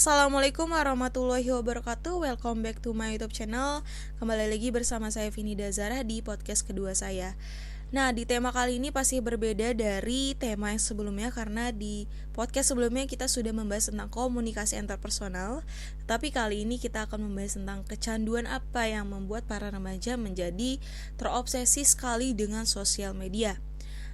Assalamualaikum warahmatullahi wabarakatuh. Welcome back to my YouTube channel. Kembali lagi bersama saya Vini Dazara di podcast kedua saya. Nah, di tema kali ini pasti berbeda dari tema yang sebelumnya, karena di podcast sebelumnya kita sudah membahas tentang komunikasi interpersonal. Tapi kali ini kita akan membahas tentang kecanduan apa yang membuat para remaja menjadi terobsesi sekali dengan sosial media.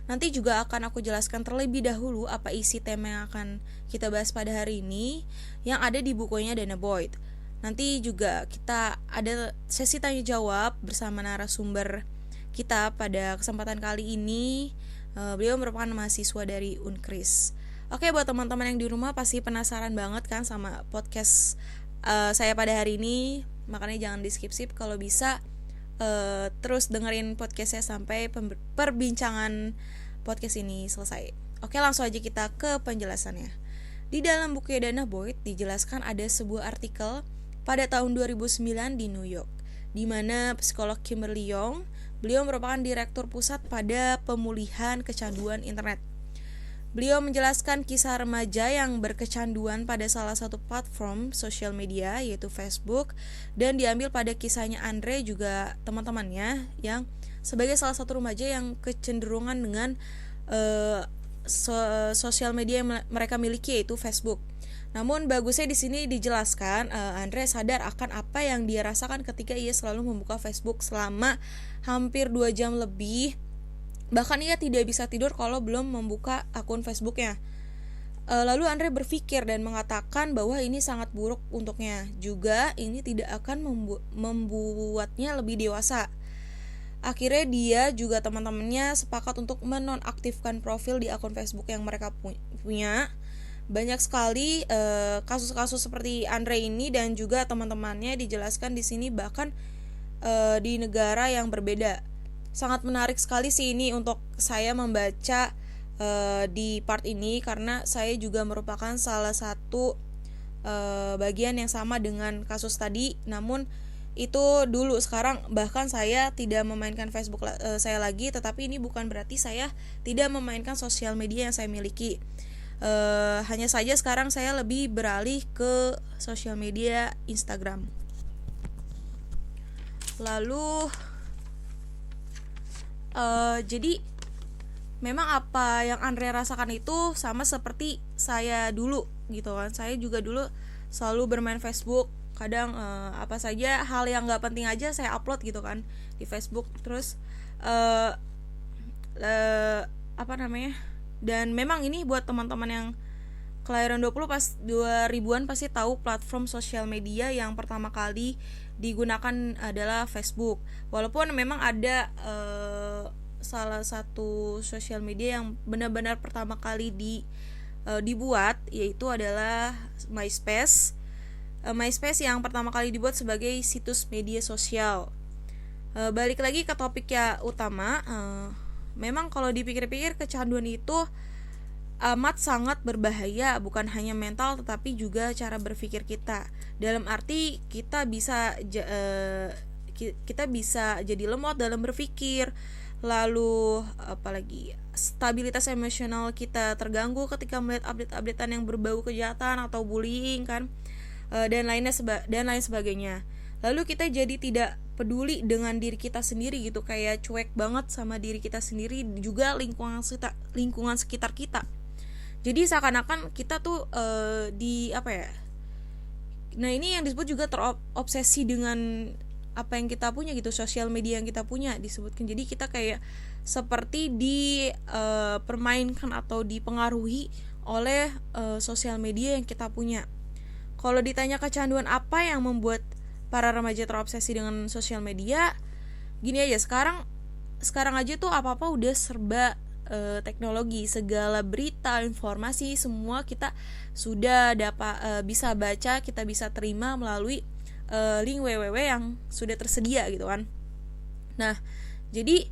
Nanti juga akan aku jelaskan terlebih dahulu apa isi tema yang akan kita bahas pada hari ini yang ada di bukunya Dana Boyd. Nanti juga kita ada sesi tanya jawab bersama narasumber kita pada kesempatan kali ini. Beliau merupakan mahasiswa dari Unkris. Oke, buat teman-teman yang di rumah pasti penasaran banget kan sama podcast saya pada hari ini. Makanya jangan di skip-skip, kalau bisa terus dengerin podcast saya sampai perbincangan podcast ini selesai. Oke, langsung aja kita ke penjelasannya. Di dalam buku Dana Boyd dijelaskan ada sebuah artikel pada tahun 2009 di New York, di mana psikolog Kimberly Young, beliau merupakan direktur pusat pada pemulihan kecanduan internet. Beliau menjelaskan kisah remaja yang berkecanduan pada salah satu platform sosial media, yaitu Facebook, dan diambil pada kisahnya Andre juga teman-temannya yang sebagai salah satu remaja yang kecenderungan dengan sosial media yang mereka miliki, yaitu Facebook. Namun bagusnya di sini dijelaskan Andre sadar akan apa yang dia rasakan ketika ia selalu membuka Facebook selama hampir 2 jam lebih. Bahkan ia tidak bisa tidur kalau belum membuka akun Facebooknya. Lalu Andre berpikir dan mengatakan bahwa ini sangat buruk untuknya. Juga ini tidak akan membuatnya lebih dewasa. Akhirnya dia juga teman-temannya sepakat untuk menonaktifkan profil di akun Facebook yang mereka punya. Banyak sekali kasus-kasus seperti Andre ini dan juga teman-temannya dijelaskan di sini, bahkan di negara yang berbeda. Sangat menarik sekali sih ini untuk saya membaca di part ini, karena saya juga merupakan salah satu bagian yang sama dengan kasus tadi. Namun itu dulu, sekarang bahkan saya tidak memainkan Facebook saya lagi. Tetapi ini bukan berarti saya tidak memainkan sosial media yang saya miliki. Hanya saja sekarang saya lebih beralih ke sosial media Instagram. Lalu jadi memang apa yang Andre rasakan itu sama seperti saya dulu gitu kan. Saya juga dulu selalu bermain Facebook. Kadang apa saja hal yang nggak penting aja saya upload gitu kan di Facebook. Terus dan memang ini buat teman-teman yang kelahiran 2000-an pasti tahu platform sosial media yang pertama kali digunakan adalah Facebook. Walaupun memang ada salah satu sosial media yang benar-benar pertama kali dibuat, yaitu adalah MySpace. MySpace yang pertama kali dibuat sebagai situs media sosial. Balik lagi ke topik ya utama, memang kalau dipikir-pikir kecanduan itu amat sangat berbahaya, bukan hanya mental tetapi juga cara berpikir kita. Dalam arti kita bisa jadi lemot dalam berpikir. Lalu apalagi stabilitas emosional kita terganggu ketika melihat update-updatean yang berbau kejahatan atau bullying kan, dan lain sebagainya. Lalu kita jadi tidak peduli dengan diri kita sendiri gitu, kayak cuek banget sama diri kita sendiri, juga lingkungan sekitar kita. Jadi seakan-akan kita tuh nah ini yang disebut juga terobsesi dengan apa yang kita punya gitu, sosial media yang kita punya disebutkan. Jadi kita kayak seperti permainkan atau dipengaruhi oleh sosial media yang kita punya. Kalau ditanya kecanduan apa yang membuat para remaja terobsesi dengan sosial media, gini aja, sekarang aja tuh apa-apa udah serba teknologi, segala berita, informasi semua kita sudah bisa baca, kita bisa terima melalui link www yang sudah tersedia gitu kan. Nah, jadi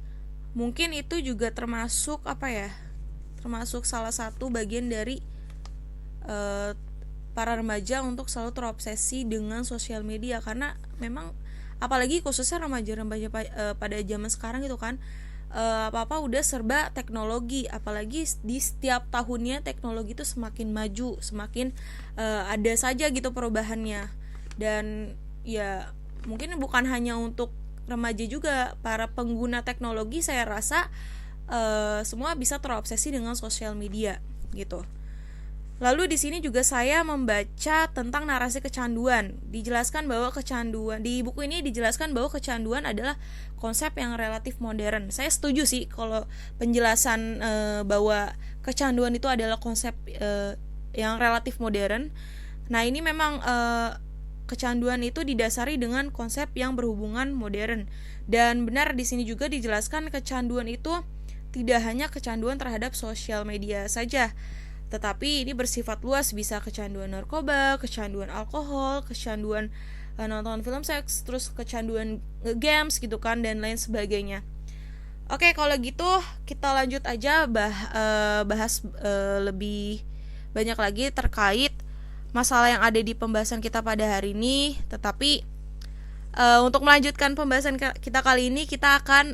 mungkin itu juga termasuk salah satu bagian dari para remaja untuk selalu terobsesi dengan sosial media, karena memang apalagi khususnya remaja pada zaman sekarang gitu kan, apa-apa udah serba teknologi, apalagi di setiap tahunnya teknologi itu semakin maju, semakin ada saja gitu perubahannya. Dan ya mungkin bukan hanya untuk remaja juga, para pengguna teknologi saya rasa semua bisa terobsesi dengan sosial media gitu. Lalu di sini juga saya membaca tentang narasi kecanduan. Dijelaskan bahwa kecanduan, di buku ini dijelaskan bahwa kecanduan adalah konsep yang relatif modern. Saya setuju sih kalau penjelasan bahwa kecanduan itu adalah konsep yang relatif modern. Nah, ini memang kecanduan itu didasari dengan konsep yang berhubungan modern. Dan benar di sini juga dijelaskan kecanduan itu tidak hanya kecanduan terhadap sosial media saja, tetapi ini bersifat luas, bisa kecanduan narkoba, kecanduan alkohol, kecanduan nonton film seks, terus kecanduan games gitu kan, dan lain sebagainya. Oke, kalau gitu kita lanjut aja bahas lebih banyak lagi terkait masalah yang ada di pembahasan kita pada hari ini. Tetapi untuk melanjutkan pembahasan kita kali ini, kita akan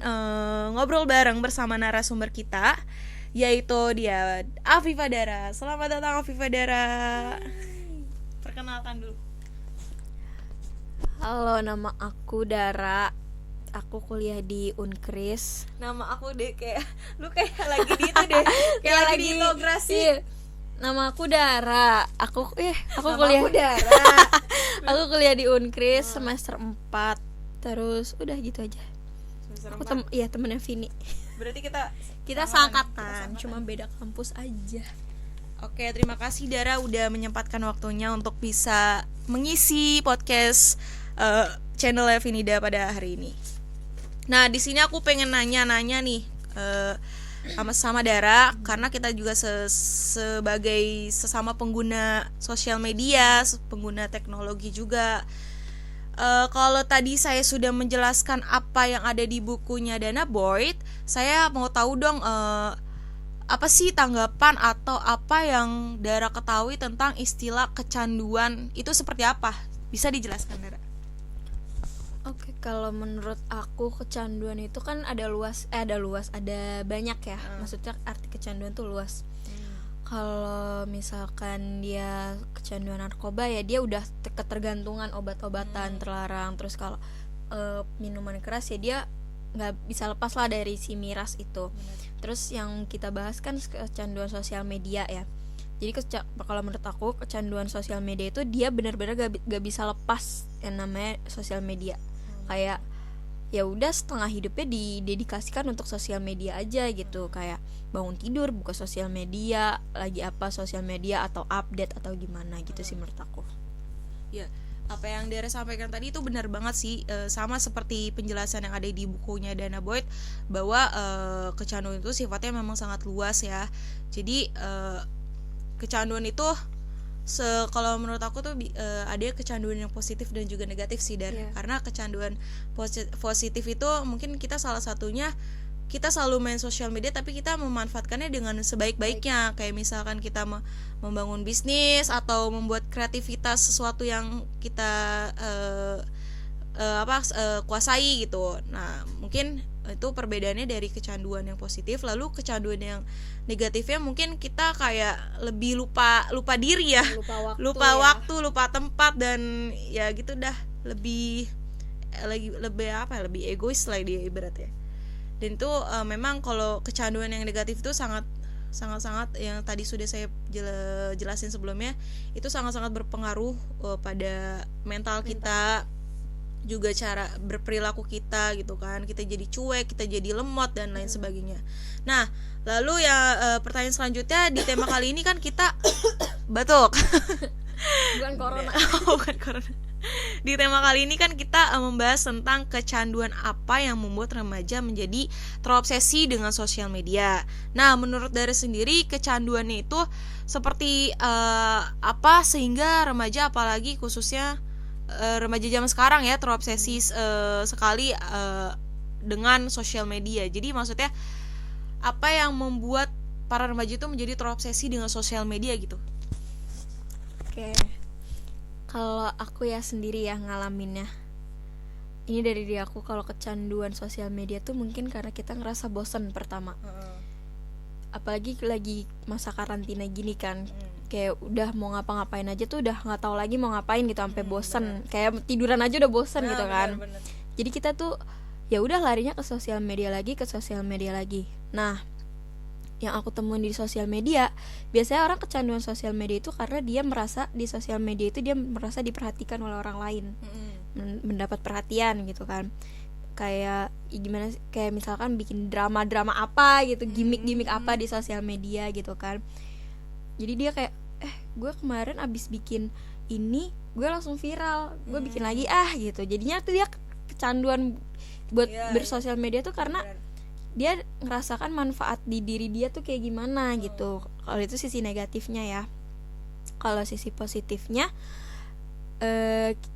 ngobrol bareng bersama narasumber kita, yaitu dia Afifah Dara. Selamat datang Afifah Dara. Perkenalkan dulu. Halo, nama aku Dara. Aku kuliah di Unkris. Nama aku deh kayak lu kayak lagi di itu deh. Kayak lagi di integrasi. Iya. Nama aku Dara. Aku nama kuliah. Aku Dara. Aku kuliah di Unkris semester 4. Terus udah gitu aja. Aku temennya Vini. Berarti kita seangkatan, cuma beda kampus aja. Oke, terima kasih Dara udah menyempatkan waktunya untuk bisa mengisi podcast channel Vinida pada hari ini. Nah, di sini aku pengen nanya nih sama Dara, karena kita juga sebagai sesama pengguna sosial media, pengguna teknologi juga. Kalau tadi saya sudah menjelaskan apa yang ada di bukunya Dana Boyd, saya mau tahu dong apa sih tanggapan atau apa yang Dara ketahui tentang istilah kecanduan itu seperti apa? Bisa dijelaskan, Dara? Oke, kalau menurut aku kecanduan itu kan ada banyak ya. Maksudnya arti kecanduan tuh luas. Kalau misalkan dia kecanduan narkoba, ya dia udah ketergantungan obat-obatan terlarang. Terus kalau minuman keras, ya dia nggak bisa lepas lah dari si miras itu. Terus yang kita bahas kan kecanduan sosial media ya. Jadi kalau menurut aku kecanduan sosial media itu dia benar-benar gak bisa lepas yang namanya sosial media. Kayak ya udah setengah hidupnya didedikasikan untuk sosial media aja gitu. Kayak bangun tidur buka sosial media, lagi apa sosial media, atau update atau gimana gitu sih menurut aku. Ya, apa yang Dara sampaikan tadi itu benar banget sih, sama seperti penjelasan yang ada di bukunya Dana Boyd, bahwa kecanduan itu sifatnya memang sangat luas ya. Jadi kecanduan itu kalau menurut aku tuh ada kecanduan yang positif dan juga negatif sih Dar. Karena kecanduan positif itu mungkin kita salah satunya kita selalu main sosial media tapi kita memanfaatkannya dengan sebaik-baiknya. Kayak misalkan kita membangun bisnis atau membuat kreativitas sesuatu yang kita kuasai gitu. Nah, mungkin itu perbedaannya dari kecanduan yang positif. Lalu kecanduan yang negatifnya mungkin kita kayak lebih lupa diri ya, lupa waktu, lupa tempat, dan ya gitu dah, lebih egois lah dia ibaratnya. Dan itu memang kalau kecanduan yang negatif itu sangat yang tadi sudah saya jelasin sebelumnya, itu sangat-sangat berpengaruh pada mental kita, juga cara berperilaku kita gitu kan. Kita jadi cuek, kita jadi lemot dan lain sebagainya. Nah, lalu ya pertanyaan selanjutnya di tema kali ini kan kita batuk. Bukan corona. Bukan corona. Di tema kali ini kan kita membahas tentang kecanduan apa yang membuat remaja menjadi terobsesi dengan sosial media. Nah, menurut Dara sendiri kecanduannya itu seperti apa sehingga remaja, apalagi khususnya remaja zaman sekarang ya, terobsesi sekali dengan sosial media. Jadi maksudnya apa yang membuat para remaja itu menjadi terobsesi dengan sosial media gitu? Oke. Kalau aku ya sendiri ya ngalaminnya, ini dari diri aku, kalau kecanduan sosial media tuh mungkin karena kita ngerasa bosen pertama. Apalagi lagi masa karantina gini kan, kayak udah mau ngapa-ngapain aja tuh udah nggak tahu lagi mau ngapain gitu, sampai bosen, kayak tiduran aja udah bosen gitu kan. Bener. Jadi kita tuh ya udah larinya ke sosial media lagi, ke sosial media lagi. Nah, yang aku temuin di sosial media, biasanya orang kecanduan sosial media itu karena dia merasa di sosial media itu dia merasa diperhatikan oleh orang lain, mendapat perhatian gitu kan. Kayak gimana sih, kayak misalkan bikin drama apa gitu, gimmick apa di sosial media gitu kan. Jadi dia kayak gue kemarin abis bikin ini, gue langsung viral, gue bikin lagi gitu. Jadinya tuh dia kecanduan buat bersosial media tuh karena dia ngerasakan manfaat di diri dia tuh kayak gimana gitu. Kalau itu sisi negatifnya ya. Kalau sisi positifnya,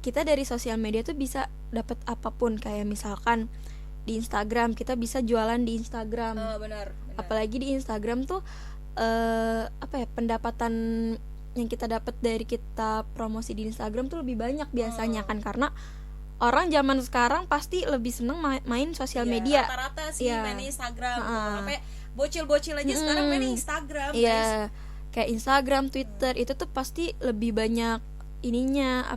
kita dari sosial media tuh bisa dapat apapun, kayak misalkan di Instagram kita bisa jualan di Instagram. Benar. Apalagi di Instagram tuh pendapatan yang kita dapat dari kita promosi di Instagram tuh lebih banyak biasanya kan, karena orang zaman sekarang pasti lebih seneng main sosial media. Rata-rata sih main Instagram. Sampai bocil-bocil aja sekarang main Instagram. Iya, kayak Instagram, Twitter itu tuh pasti lebih banyak ininya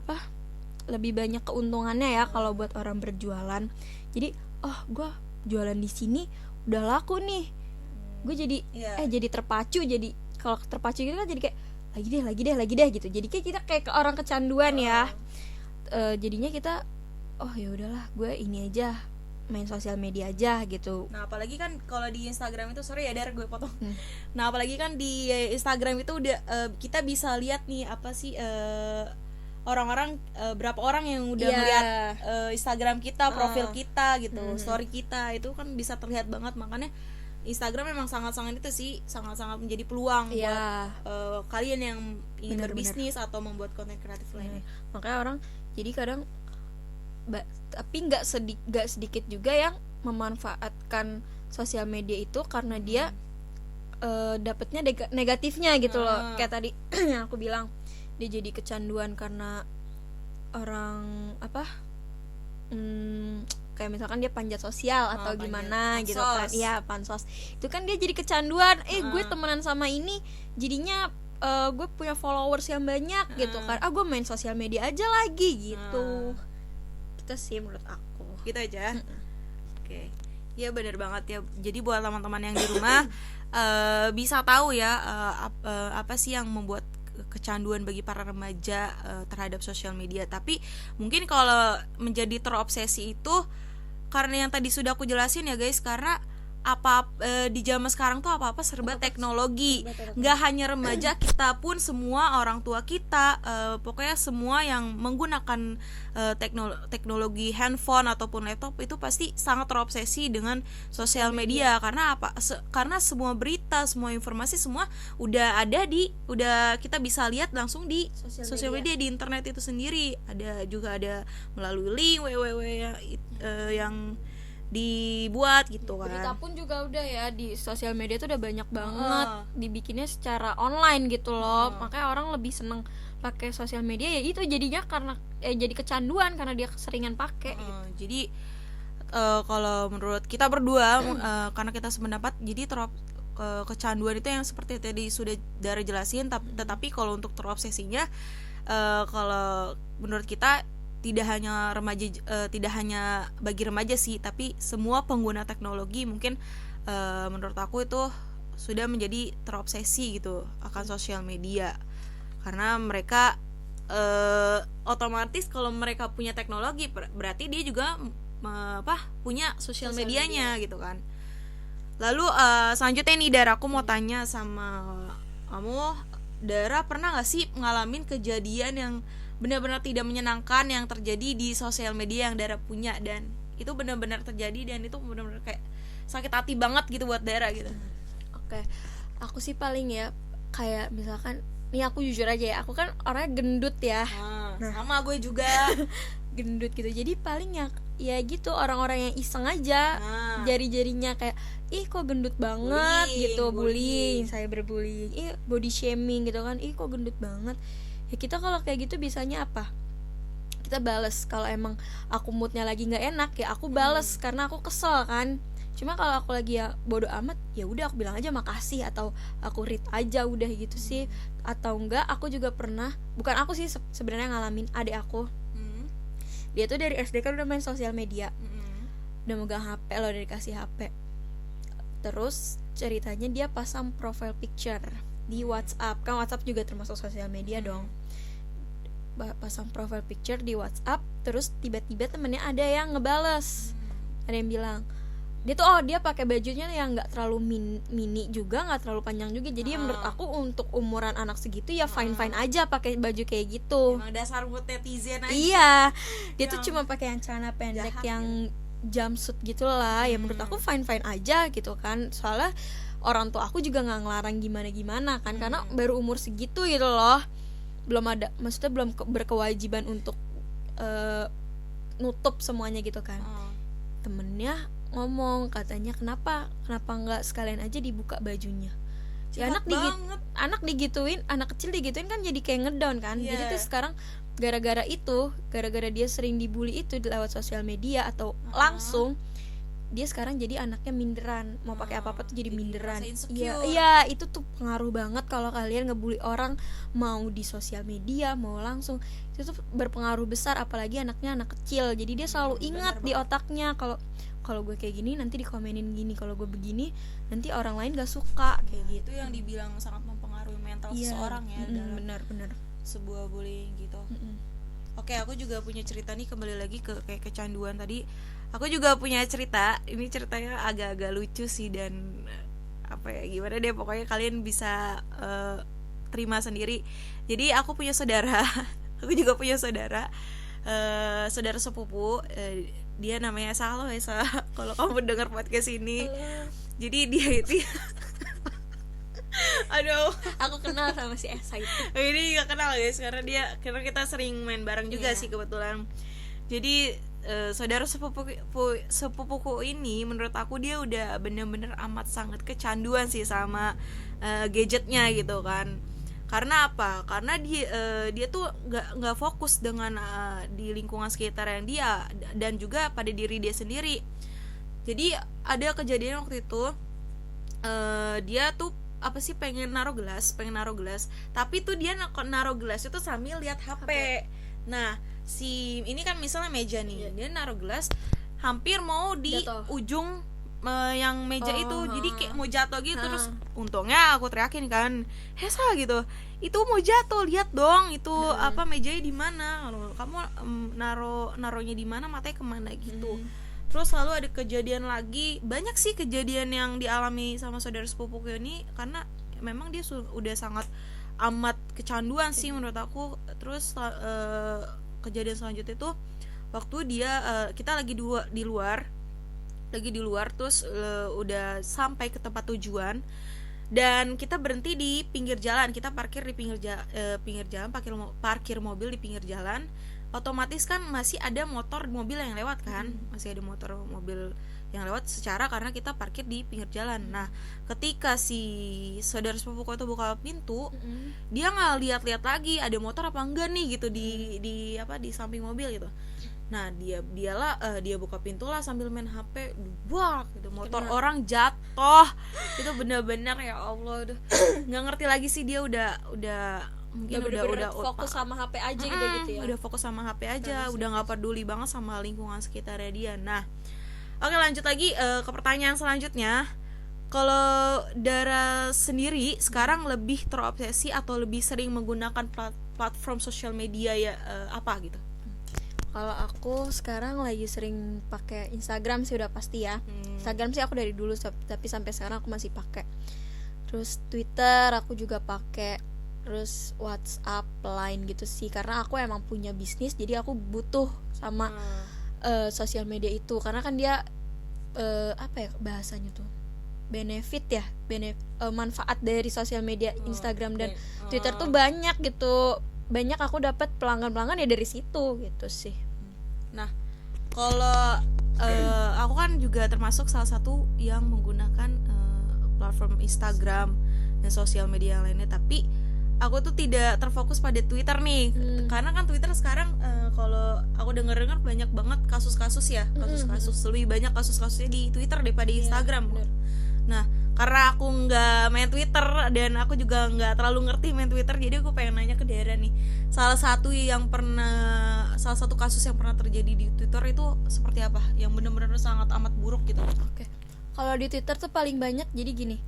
lebih banyak keuntungannya ya kalau buat orang berjualan. Jadi, gue jualan di sini udah laku nih. Gue jadi jadi terpacu. Jadi kalau terpacu gitu kan jadi kayak lagi deh gitu. Jadi kayak kita kayak ke orang kecanduan ya. Jadinya kita ya udahlah, gue ini aja, main sosial media aja gitu. Nah, apalagi kan kalau di Instagram itu, sorry ya Dar, gue potong. Nah, apalagi kan di Instagram itu udah kita bisa lihat nih apa sih orang-orang, berapa orang yang udah melihat Instagram kita, profil kita gitu, story kita, itu kan bisa terlihat banget. Makanya Instagram memang sangat-sangat itu sih, sangat-sangat menjadi peluang buat kalian yang ingin berbisnis atau membuat konten kreatif lainnya. Makanya orang jadi kadang tapi nggak sedikit juga yang memanfaatkan sosial media itu karena dia dapatnya negatifnya gitu loh. Kayak tadi yang aku bilang, dia jadi kecanduan karena orang kayak misalkan dia panjat sosial atau gimana gitu kan. Iya, pansos. Itu kan dia jadi kecanduan. Gue temenan sama ini, jadinya gue punya followers yang banyak gitu kan. Gue main sosial media aja lagi gitu. Itu sih menurut aku. Gitu aja. Oke. Ya benar banget ya. Jadi buat teman-teman yang di rumah bisa tahu ya apa sih yang membuat kecanduan bagi para remaja terhadap sosial media. Tapi mungkin kalau menjadi terobsesi itu karena yang tadi sudah aku jelasin ya guys, karena di zaman sekarang tuh apa-apa serba teknologi. Nggak hanya remaja, kita pun semua, orang tua kita, pokoknya semua yang menggunakan teknologi handphone ataupun laptop itu pasti sangat terobsesi dengan sosial media. Karena apa? Karena semua berita, semua informasi, semua udah kita bisa lihat langsung di sosial media, di internet itu sendiri. Ada melalui link www yang dibuat gitu kan. Berita pun juga udah ya di sosial media tuh udah banyak banget dibikinnya secara online gitu loh. Makanya orang lebih seneng pakai sosial media ya itu, jadinya karena jadi kecanduan karena dia keseringan pakai gitu. Jadi kalau menurut kita berdua karena kita sependapat, jadi kecanduan itu yang seperti tadi sudah Dara jelasin, tetapi kalau untuk terobsesinya kalau menurut kita tidak hanya bagi remaja sih, tapi semua pengguna teknologi mungkin menurut aku itu sudah menjadi terobsesi gitu akan sosial media. Karena mereka otomatis kalau mereka punya teknologi berarti dia juga punya sosial medianya gitu kan. Lalu selanjutnya nih Dara, aku mau tanya sama kamu, Dara pernah gak sih ngalamin kejadian yang benar-benar tidak menyenangkan yang terjadi di sosial media yang Dara punya, dan itu benar-benar terjadi dan itu benar-benar kayak sakit hati banget gitu buat Dara gitu? Oke, aku sih paling ya kayak misalkan nih, aku jujur aja ya, aku kan orangnya gendut ya. Sama gue juga gendut gitu, jadi paling ya gitu orang-orang yang iseng aja jari-jarinya kayak kok gendut banget gitu, bullying, saya berbullying, body shaming gitu kan, kok gendut banget. Ya kita kalau kayak gitu bisanya apa? kita bales. Kalau emang aku moodnya lagi nggak enak ya aku bales karena aku kesel kan. Cuma kalau aku lagi ya bodo amat, ya udah aku bilang aja makasih atau aku read aja udah gitu sih. Atau enggak aku juga pernah, bukan aku sih sebenarnya ngalamin, adik aku. Dia tuh dari SD kan udah main sosial media. Udah megang HP, lo udah dikasih HP. Terus ceritanya dia pasang profile picture di WhatsApp. Kan WhatsApp juga termasuk sosial media dong. Pasang profile picture di WhatsApp, terus tiba-tiba temennya ada yang ngebales. Ada yang bilang dia tuh dia pakai bajunya yang nggak terlalu mini juga, nggak terlalu panjang juga. Jadi menurut aku untuk umuran anak segitu ya fine aja pakai baju kayak gitu. Emang dasar mood netizen aja. Iya, dia tuh cuma pakai yang celana pendek jahat, yang jumpsuit gitulah. Ya menurut aku fine aja gitu kan. Soalnya orang tua aku juga nggak ngelarang gimana kan, karena baru umur segitu gitu loh. Belum ada, maksudnya belum berkewajiban untuk nutup semuanya gitu kan. Temennya ngomong katanya kenapa nggak sekalian aja dibuka bajunya. Ya anak digituin, anak kecil digituin kan jadi kayak ngedown kan. Jadi tuh sekarang gara-gara dia sering dibully itu lewat sosial media atau langsung, dia sekarang jadi anaknya minderan, mau pakai apa tuh jadi minderan. Iya itu tuh pengaruh banget kalau kalian ngebully orang, mau di sosial media mau langsung, itu tuh berpengaruh besar, apalagi anaknya anak kecil. Jadi dia selalu ingat di otaknya kalau gue kayak gini nanti dikomenin gini, kalau gue begini nanti orang lain gak suka kayak gitu. Itu yang dibilang sangat mempengaruhi mental seseorang ya dalam benar sebuah bullying gitu. Oke, aku juga punya cerita nih, kembali lagi ke kayak kecanduan tadi. Aku juga punya cerita. Ini ceritanya agak-agak lucu sih, dan apa ya, gimana deh, pokoknya kalian bisa terima sendiri. Jadi aku punya saudara. Aku juga punya saudara sepupu. Dia namanya Esa. Halo Esa, kalau kamu dengar podcast ini. Jadi dia itu aduh, aku kenal sama si Esa itu. Ini gak kenal guys, karena kita sering main bareng juga sih kebetulan. Jadi saudara sepupuku ini menurut aku dia udah bener-bener amat sangat kecanduan sih sama gadgetnya gitu kan. Karena apa? Karena dia tuh nggak fokus dengan di lingkungan sekitar yang dia, dan juga pada diri dia sendiri. Jadi ada kejadian waktu itu, dia tuh pengen naruh gelas, tapi tuh dia naruh gelas itu sambil lihat HP. Nah si ini kan misalnya meja nih, dia naruh gelas hampir mau di ujung yang meja itu, jadi kayak mau jatuh gitu. Terus untungnya aku teriakin kan, Hesa gitu, itu mau jatuh, lihat dong itu mejanya di mana, kamu naruhnya di mana, matanya kemana gitu. Terus lalu ada kejadian lagi, banyak sih kejadian yang dialami sama saudara sepupuku ini, karena memang dia udah sangat amat kecanduan sih menurut aku. Terus kejadian selanjutnya itu waktu kita lagi di luar, terus udah sampai ke tempat tujuan, dan kita berhenti di pinggir jalan. Kita parkir di pinggir jalan, parkir mobil di pinggir jalan. Otomatis kan masih ada mobil yang lewat kan, masih ada mobil yang lewat secara karena kita parkir di pinggir jalan. Nah ketika si saudara sepupuku itu buka pintu, dia nggak lihat lagi ada motor apa enggak nih gitu di samping mobil gitu. Nah dia buka pintu lah sambil main HP, buak gitu, motor orang jatuh. Itu benar-benar ya Allah, nggak ngerti lagi sih, dia udah mungkin udah fokus sama HP aja gitu ya. Udah fokus sama HP aja, udah nggak peduli banget sama lingkungan sekitarnya dia. Nah oke, lanjut lagi ke pertanyaan selanjutnya. Kalau Dara sendiri sekarang lebih terobsesi atau lebih sering menggunakan platform sosial media ya apa gitu? Kalau aku sekarang lagi sering pakai Instagram sih, udah pasti ya. Instagram sih aku dari dulu, tapi sampai sekarang aku masih pakai. Terus Twitter aku juga pakai. Terus WhatsApp, Line gitu sih, karena aku emang punya bisnis, jadi aku butuh sama sosial media itu, karena kan dia bahasanya tuh benefit ya, manfaat dari sosial media Instagram dan Twitter tuh banyak gitu. Banyak aku dapat pelanggan ya dari situ gitu sih. Nah kalau aku kan juga termasuk salah satu yang menggunakan platform Instagram dan sosial media yang lainnya, tapi aku tuh tidak terfokus pada Twitter nih. Karena kan Twitter sekarang kalau aku dengar banyak banget kasus-kasus ya, kasus-kasus lebih banyak kasusnya di Twitter daripada Instagram. bener. Nah, karena aku nggak main Twitter dan aku juga nggak terlalu ngerti main Twitter, jadi aku pengen nanya ke Dara nih. Salah satu kasus yang pernah terjadi di Twitter itu seperti apa? Yang benar-benar sangat amat buruk gitu. Oke. Kalau di Twitter tuh paling banyak jadi gini.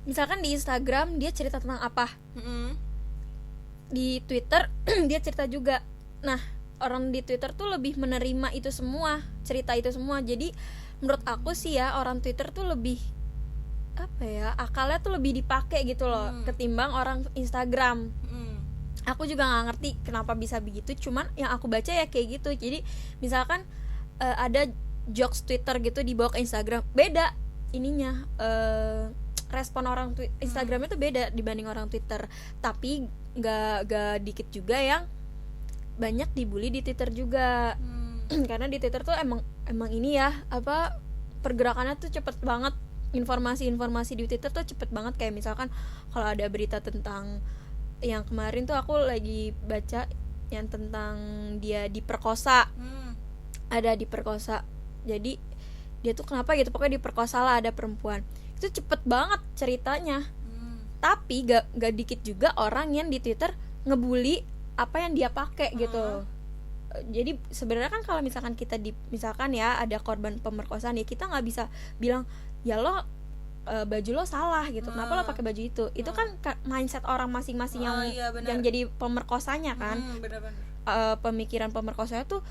Misalkan di Instagram dia cerita tentang apa, di Twitter dia cerita juga. Nah, orang di Twitter tuh lebih menerima itu semua, cerita itu semua. Jadi menurut aku sih ya, orang Twitter tuh lebih apa ya, akalnya tuh lebih dipakai gitu loh, ketimbang orang Instagram. Aku juga nggak ngerti kenapa bisa begitu, cuman yang aku baca ya kayak gitu. Jadi misalkan ada jokes Twitter gitu dibawa ke Instagram, beda ininya, respon orang Instagramnya tuh beda dibanding orang Twitter. Tapi nggak dikit juga yang banyak dibully di Twitter juga. Karena di Twitter tuh emang ini ya, apa, pergerakannya tuh cepet banget, informasi di Twitter tuh cepet banget. Kayak misalkan kalau ada berita tentang yang kemarin tuh aku lagi baca yang tentang dia diperkosa, ada diperkosa, jadi dia tuh kenapa gitu, pokoknya diperkosa lah, ada perempuan, itu cepet banget ceritanya. Tapi gak dikit juga orang yang di Twitter ngebully apa yang dia pakai gitu. Jadi sebenarnya kan kalau misalkan kita misalkan ya ada korban pemerkosaan, ya kita nggak bisa bilang ya lo baju lo salah gitu, kenapa lo pakai baju itu. Itu kan mindset orang masing-masing yang jadi pemerkosanya kan. Pemikiran pemerkosanya tuh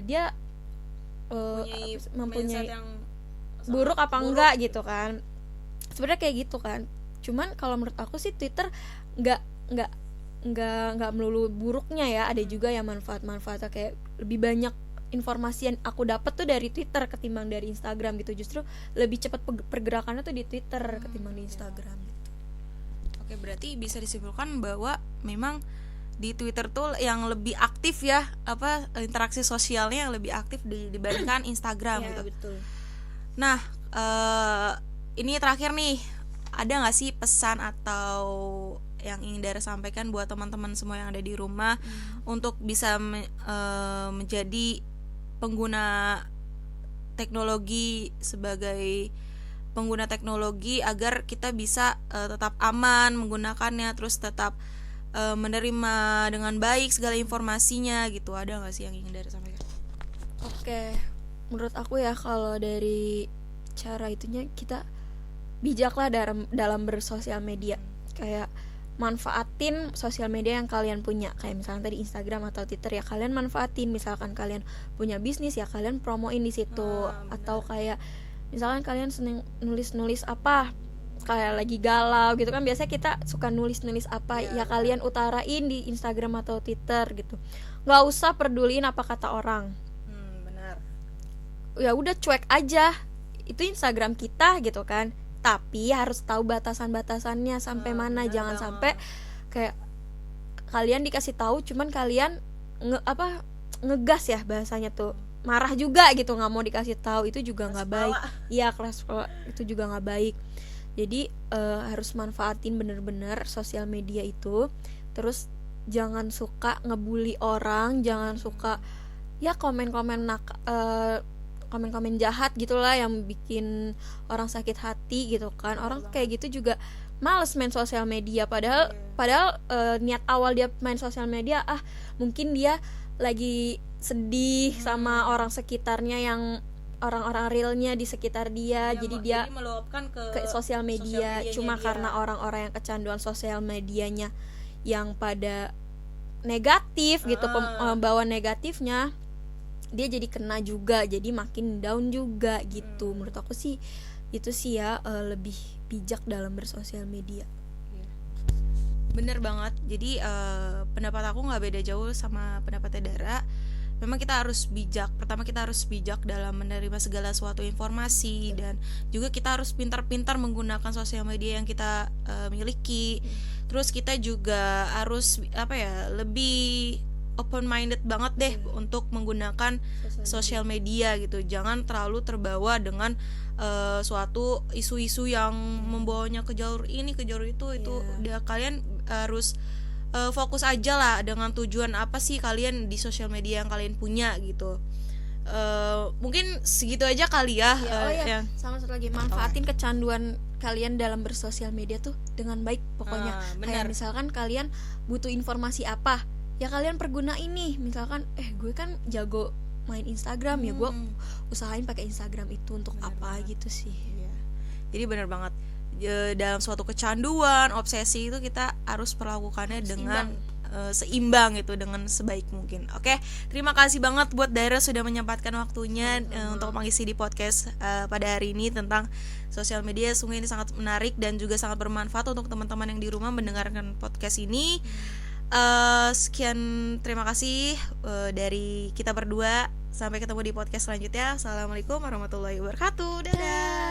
dia mempunyai yang buruk apa enggak gitu kan. Sebenarnya kayak gitu kan. Cuman kalau menurut aku sih Twitter nggak melulu buruknya ya, ada juga yang manfaatnya, kayak lebih banyak informasi yang aku dapat tuh dari Twitter ketimbang dari Instagram gitu. Justru lebih cepat pergerakannya tuh di Twitter ketimbang di Instagram gitu. Oke, berarti bisa disimpulkan bahwa memang di Twitter tuh yang lebih aktif ya, apa, interaksi sosialnya yang lebih aktif dibandingkan Instagram gitu. Betul. Nah, ini terakhir nih, ada nggak sih pesan atau yang ingin Dara sampaikan buat teman-teman semua yang ada di rumah untuk bisa menjadi pengguna teknologi, sebagai pengguna teknologi, agar kita bisa tetap aman menggunakannya, terus tetap menerima dengan baik segala informasinya gitu. Ada nggak sih yang ingin Dara sampaikan? Oke, menurut aku ya, kalau dari cara itunya, kita bijaklah dalam bersosial media. Kayak manfaatin sosial media yang kalian punya, kayak misalnya tadi Instagram atau Twitter, ya kalian manfaatin. Misalkan kalian punya bisnis, ya kalian promoin di situ. Atau kayak misalkan kalian seneng nulis apa, kayak lagi galau gitu kan, biasanya kita suka nulis apa, ya kalian utarain di Instagram atau Twitter gitu. Nggak usah peduliin apa kata orang. Benar. Ya udah, cuek aja, itu Instagram kita gitu kan. Tapi harus tahu batasan-batasannya sampai mana. Jangan sampai kayak kalian dikasih tahu cuman kalian ngegas ya bahasanya tuh, marah juga gitu, nggak mau dikasih tahu, itu juga nggak baik. Iya, keras kepala, itu juga nggak baik. Jadi harus manfaatin bener-bener sosial media itu. Terus jangan suka ngebully orang, jangan suka ya komen-komen komen-komen jahat gitulah yang bikin orang sakit hati gitu kan. Orang kayak gitu juga males main sosial media, padahal niat awal dia main sosial media, mungkin dia lagi sedih sama orang sekitarnya, yang orang-orang realnya di sekitar dia, jadi dia meluapkan ke sosial media. Cuma dia, karena orang-orang yang kecanduan sosial medianya yang pada negatif gitu, bawa negatifnya, dia jadi kena juga, jadi makin down juga gitu. Menurut aku sih itu sih ya, lebih bijak dalam bersosial media. Bener banget. Jadi pendapat aku nggak beda jauh sama pendapatnya Dara. Memang kita harus bijak. Pertama, kita harus bijak dalam menerima segala suatu informasi, dan juga kita harus pintar-pintar menggunakan sosial media yang kita miliki. Terus kita juga harus lebih open minded banget deh untuk menggunakan sosial media gitu. Jangan terlalu terbawa dengan suatu isu-isu yang membawanya ke jalur ini ke jalur itu. Udah kalian harus fokus aja lah dengan tujuan apa sih kalian di sosial media yang kalian punya gitu. Mungkin segitu aja kali ya. Ya. Sama satu lagi, manfaatin kecanduan kalian dalam bersosial media tuh dengan baik pokoknya. Kayak misalkan kalian butuh informasi apa, ya kalian perguna ini. Misalkan gue kan jago main Instagram, ya gue usahain pakai Instagram itu untuk bener apa banget. Gitu sih. Jadi benar banget, dalam suatu kecanduan, obsesi itu kita harus perlakukannya dengan seimbang gitu, dengan sebaik mungkin. Oke, terima kasih banget buat Daira sudah menyempatkan waktunya untuk mengisi di podcast pada hari ini tentang sosial media. Sungguh ini sangat menarik dan juga sangat bermanfaat untuk teman-teman yang di rumah mendengarkan podcast ini. Sekian, terima kasih dari kita berdua. Sampai ketemu di podcast selanjutnya. Assalamualaikum warahmatullahi wabarakatuh. Dadah.